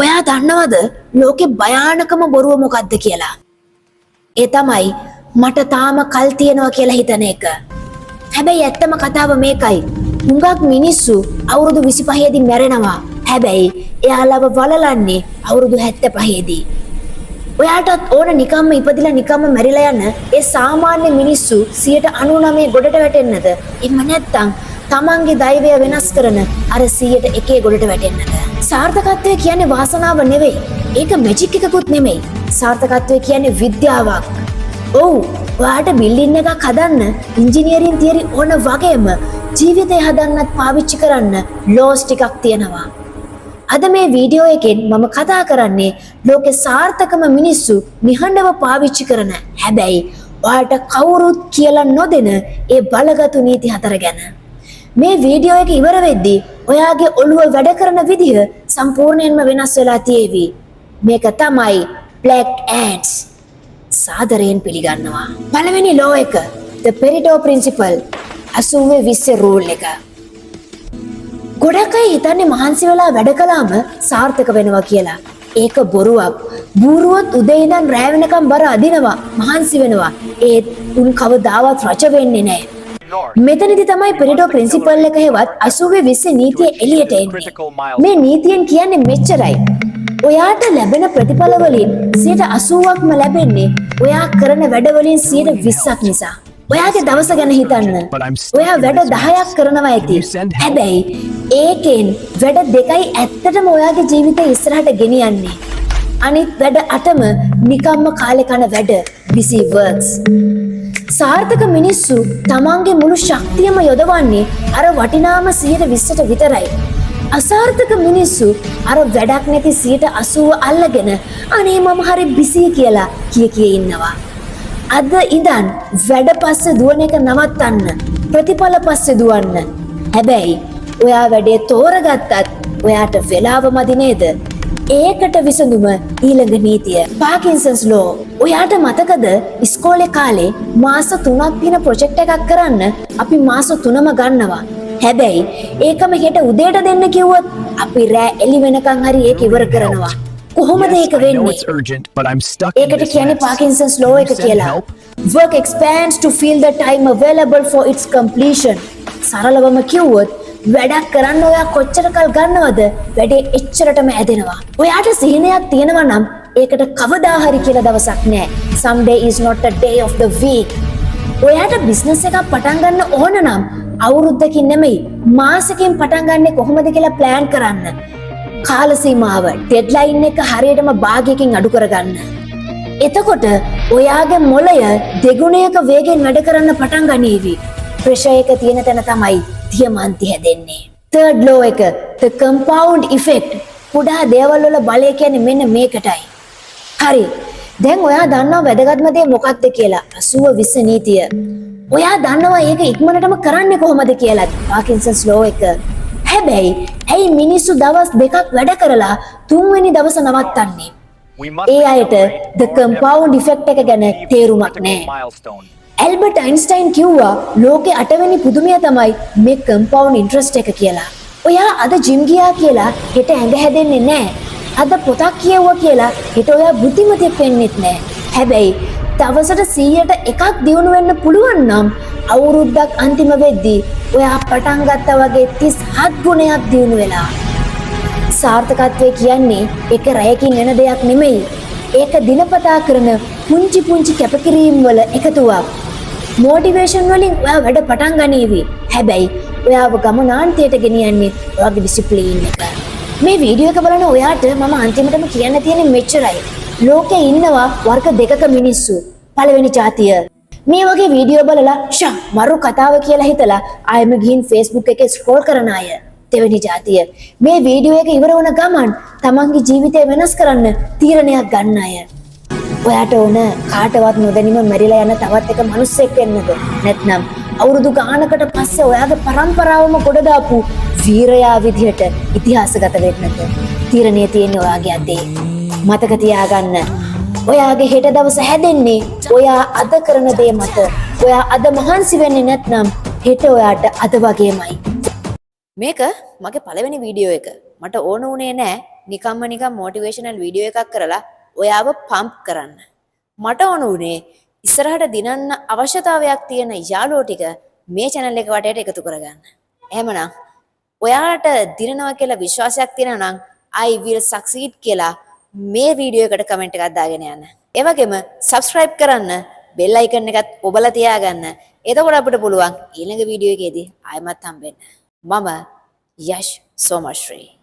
ඔයා දන්නවද ලෝකේ භයානකම බොරුව මොකක්ද කියලා? ඒ තමයි මට තාම කල් තියනවා කියලා හිතන එක. හැබැයි ඇත්තම කතාව මේකයි. හුඟක් මිනිස්සු අවුරුදු 25 දී මැරෙනවා. හැබැයි එයාලව වලලන්නේ අවුරුදු 75 දී. ඔයාටත් ඕන නිකම්ම ඉපදිලා නිකම්ම මැරිලා යන ඒ සාමාන්‍ය මිනිස්සු 99% ගොඩට වැටෙන්නද? එහෙම නැත්නම් තමන්ගේ දෛවය වෙනස් කරන අර 101 ගොඩට වැටෙන්නද? සාර්ථකත්වය කියන්නේ වාසනාව නෙවෙයි. ඒක මැජික් එකකුත් නෙමෙයි. සාර්ථකත්වය කියන්නේ විද්‍යාවක්. ඔව්, ඔයාට බිල්ඩින් එකක් හදන්න ඉංජිනේරින් තියරි ඕන වගේම ජීවිතය හදන්නත් පාවිච්චි කරන්න ලෝස් ටිකක් තියෙනවා. අද මේ වීඩියෝ එකෙන් මම කතා කරන්නේ ලෝකේ සාර්ථකම මිනිස්සු නිහඬව පාවිච්චි කරන හැබැයි ඔයාට කවුරුත් කියලා නොදෙන ඒ බලගතු නීති 4 ගැන. මේ වීඩියෝ එක ඉවර වෙද්දී ඔයාගේ ඔළුව වැඩ කරන විදිහ සම්පූර්ණයෙන්ම වෙනස් වෙලා තියෙවි. මේක තමයි Black Ants. සාදරයෙන් පිළිගන්නවා. පළවෙනි ලෝ එක The Pareto Principle 80-20 rule එක. ගොඩක් අය හිතන්නේ මහන්සි වෙලා වැඩ කළාම සාර්ථක වෙනවා කියලා. ඒක බොරුවක්. බූරුවොත් උදේ ඉඳන් රැ වෙනකම් බර අදිනවා, මහන්සි වෙනවා. ඒත් උන් කවදාවත් රච වෙන්නේ නැහැ. මෙතනදි තමයි පෙරටෝ ප්‍රින්සිපල් එක හෙවත් 80-20 නීතිය එළියට එන්නේ. මේ නීතියෙන් කියන්නේ මෙච්චරයි. ඔයාට ලැබෙන ප්‍රතිඵල වලින් 80%ක්ම ලැබෙන්නේ ඔයා කරන වැඩ වලින් 20%ක් නිසා. ඔයාගේ දවස ගැන හිතන්න. ඔයා වැඩ 10ක් කරනවා ඇති. හැබැයි ඒකෙන් වැඩ 2යි ඇත්තටම ඔයාගේ ජීවිතේ ඉස්සරහට ගෙනියන්නේ. අනිත් වැඩ 8ම නිකම්ම කාලේ කන වැඩ, busy works. සාර්ථක මිනිස්සු තමන්ගේ මුළු ශක්තියම යොදවන්නේ අර වටිනාම 120ට විතරයි. අසාර්ථක මිනිස්සු අර වැඩක් නැති 80% අල්ලගෙන අනේ මම හරි busy කියලා කිය ඉන්නවා. අද ඉඳන් වැඩ පස්සේ දුවන එක නවත්තන්න. ප්‍රතිඵල පස්සේ දුවන්න. හැබැයි ඔයා වැඩේ තෝරගත්තත් ඔයාට වෙලාව මදි නේද? ඒකට විසඳුම ඊළඟ නීතිය. පාකින්සන්ස් ලෝ. ඔයාට මතකද ඉස්කෝලේ කාලේ මාස 3ක් තියෙන ප්‍රොජෙක්ට් එකක් කරන්න අපි මාස 3ම ගන්නවා. හැබැයි ඒකම හෙට උදේට දෙන්න කිව්වොත් අපි රෑ එළි වෙනකන් හරි ඒක ඉවර කරනවා. කොහොමද ඒක වෙන්නේ? ඒකට කියන්නේ පාකින්සන්ස් ලෝ එක කියලා. Work expands to fill the time available for its completion. සරලවම කිව්වොත් වැඩක් කරන්න ඔයා කොච්චර කල් ගන්නවද වැඩේ එච්චරටම ඇදෙනවා. ඔයාට සිහිනයක් තියෙනවා නම් ඒකට කවදා හරි කියලා දවසක් නැහැ. Someday is not a day of the week. ඔයාට බිස්නස් එකක් පටන් ගන්න ඕන නම් අවුරුද්දකින් නෙමෙයි මාසෙකින් පටන් ගන්නෙ කොහොමද කියලා ප්ලෑන් කරන්න. කාල සීමාව ඩෙඩ්ලයින් එක හරියටම භාගයකින් අඩු කරගන්න. එතකොට ඔයාගේ මොළය දෙගුණයක වේගෙන් වැඩ කරන්න පටන් ගනීවි. ප්‍රෙෂර් එක තියෙන තැන තමයි දියමන්ති හැදෙන්නේ. third law එක the compound effect. කුඩා දේවල් වල බලය කියන්නේ මෙන්න මේකටයි. හරි. දැන් ඔයා දන්නවා වැදගත්ම දේ මොකක්ද කියලා. 80-20 නීතිය. ඔයා දන්නවා ඒක ඉක්මනටම කරන්නේ කොහොමද කියලා. පාකින්සන්ස් ලෝ එක. හැබැයි ඇයි මිනිස්සු දවස් 2ක් වැඩ කරලා 3 වෙනි දවස නවත්තන්නේ? ඒ අයට the compound effect එක ගැන තේරුමක් නැහැ. ඇල්බර්ට් අයින්ස්ටයින් කිව්වා ලෝකේ 8 වෙනි පුදුමය තමයි මේ compound interest එක කියලා. ඔයා අද ජිම් ගියා කියලා හෙට ඇඟ හැදෙන්නේ නැහැ. අද පොතක් කියවුවා කියලා හෙට ඔයා බුද්ධිමතෙක් වෙන්නෙත් නැහැ. හැබැයි දවසට 100ට එකක් දියුණු වෙන්න පුළුවන් නම් අවුරුද්දක් අන්තිම වෙද්දී ඔයා පටන් ගත්තා වගේ 37 ගුණයක් දියුණු වෙලා. සාර්ථකත්වය කියන්නේ එක රැයකින් එන දෙයක් නෙමෙයි. ඒක දිනපතා කරන පුංචි පුංචි කැපකිරීම් වල එකතුවක්. මොටිවේෂන් වලින් ඔයා වැඩ පටන් ගනීවි. හැබැයි ඔයාව ගමනාන්තයට ගෙනියන්නේ ඔයාගේ ඩිසිප්ලින් එක. මේ වීඩියෝ එක බලන ඔයාට මම අන්තිමටම කියන්න තියෙන්නේ මෙච්චරයි. ලෝකේ ඉන්නවා වර්ග දෙකක මිනිස්සු. පළවෙනි જાතිය. මේ වගේ වීඩියෝ බලලා මරු කතාව කියලා හිතලා ආයෙම ගිහින් Facebook එකේ ස්ක්‍රෝල් කරන අය. දෙවෙනි જાතිය. මේ වීඩියෝ එක ඉවර වුණ ගමන් තමන්ගේ ජීවිතය වෙනස් කරන්න තීරණයක් ගන්න අය. ඔයාට ඕන කාටවත් නොදැනීම මැරිලා යන තවත් එක මිනිස්සෙක් වෙන්නද? නැත්නම් අවුරුදු ගානකට පස්සේ ඔයාගේ පරම්පරාවම ගොඩ දාපු වීරයා විදිහට ඉතිහාසගත වෙන්නද? තීරණය තියෙන්නේ ඔයාගේ අතේ. මතක තියාගන්න. ඔයාගේ හෙට දවස හැදෙන්නේ ඔයා අද කරන දේ මත. ඔයා අද මහන්සි වෙන්නේ නැත්නම් හෙට ඔයාට අද වගේමයි. මේක මගේ පළවෙනි වීඩියෝ එක. මට ඕන උනේ නෑ නිකන් මොටිවේෂනල් වීඩියෝ එකක් කරලා ඔයාව පම්ප් කරන්න. මට ඕන උනේ ඉස්සරහට දිනන්න අවශ්‍යතාවයක් තියෙන යාළුවෝ ටික මේ channel එක වටේට එකතු කරගන්න. එහෙමනම් ඔයාලට දිනනවා කියලා විශ්වාසයක් තියෙනවා නම් I will succeed කියලා මේ වීඩියෝ එකට කමෙන්ට් එකක් දාගෙන යන්න. ඒ වගේම subscribe කරන්න bell icon එකත් ඔබලා තියාගන්න. එතකොට අපිට පුළුවන් ඊළඟ වීඩියෝ එකේදී ආයෙමත් හම්බෙන්න. මම යෂ් සෝමශ්‍රී